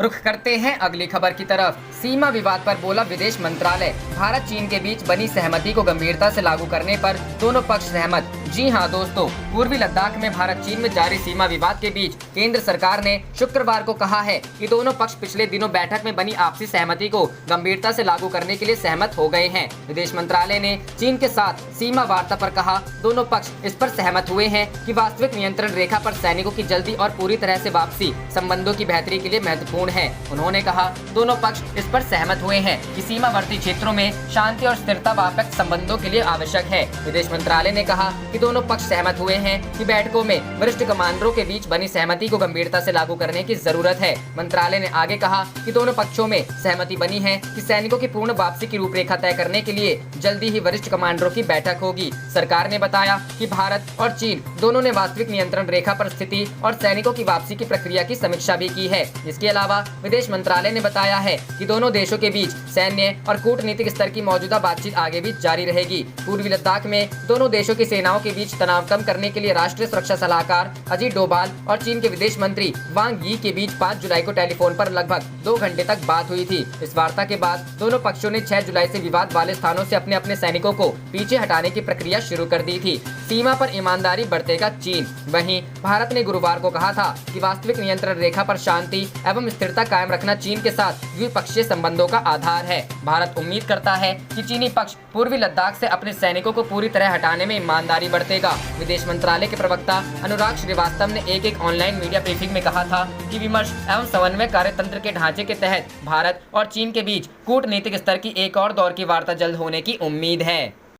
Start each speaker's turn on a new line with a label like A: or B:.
A: रुख करते हैं अगली खबर की तरफ। सीमा विवाद पर बोला विदेश मंत्रालय। भारत चीन के बीच बनी सहमति को गंभीरता से लागू करने पर दोनों पक्ष सहमत। जी हां दोस्तों, पूर्वी लद्दाख में भारत चीन में जारी सीमा विवाद के बीच केंद्र सरकार ने शुक्रवार को कहा है कि दोनों पक्ष पिछले दिनों बैठक में बनी आपसी सहमति को गंभीरता से लागू करने के लिए सहमत हो गए हैं। विदेश मंत्रालय ने चीन के साथ सीमा वार्ता पर कहा, दोनों पक्ष इस पर सहमत हुए हैं कि वास्तविक नियंत्रण रेखा पर सैनिकों की जल्दी और पूरी तरह से वापसी संबंधों की बेहतरी के लिए महत्वपूर्ण है। उन्होंने कहा, दोनों पक्ष इस पर सहमत हुए हैं कि सीमावर्ती क्षेत्रों में शांति और स्थिरता व्यापक संबंधों के लिए आवश्यक है। विदेश मंत्रालय ने कहा कि दोनों पक्ष सहमत हुए हैं कि बैठकों में वरिष्ठ कमांडरों के बीच बनी सहमति को गंभीरता से लागू करने की जरूरत है। मंत्रालय ने आगे कहा कि दोनों पक्षों में सहमति बनी है कि सैनिकों की पूर्ण वापसी की रूपरेखा तय करने के लिए जल्दी ही वरिष्ठ कमांडरों की बैठक होगी। सरकार ने बताया कि भारत और चीन दोनों ने वास्तविक नियंत्रण रेखा पर स्थिति और सैनिकों की वापसी की प्रक्रिया की समीक्षा भी की है। इसके अलावा विदेश मंत्रालय ने बताया है कि दोनों देशों के बीच सैन्य और कूटनीतिक स्तर की मौजूदा बातचीत आगे भी जारी रहेगी। पूर्वी लद्दाख में दोनों देशों की सेनाओं के बीच तनाव कम करने के लिए राष्ट्रीय सुरक्षा सलाहकार अजीत डोभाल और चीन के विदेश मंत्री वांग यी के बीच 5 जुलाई को टेलीफोन पर लगभग 2 घंटे तक बात हुई थी। इस वार्ता के बाद दोनों पक्षों ने 6 जुलाई से विवाद वाले स्थानों से अपने अपने सैनिकों को पीछे हटाने की प्रक्रिया शुरू कर दी थी। सीमा पर ईमानदारी बरतेगा चीन। वहीं भारत ने गुरुवार को कहा था कि वास्तविक नियंत्रण रेखा पर शांति एवं स्थिरता कायम रखना चीन के साथ द्विपक्षीय संबंधों का आधार है। भारत उम्मीद करता है कि चीनी पक्ष पूर्वी लद्दाख से अपने सैनिकों को पूरी तरह हटाने में ईमानदारी बरतेगा। विदेश मंत्रालय के प्रवक्ता अनुराग श्रीवास्तव ने एक ऑनलाइन मीडिया ब्रीफिंग में कहा था कि विमर्श एवं समन्वय कार्यतंत्र के ढांचे के तहत भारत और चीन के बीच कूटनीतिक स्तर की एक और दौर की वार्ता जल्द होने की उम्मीद है।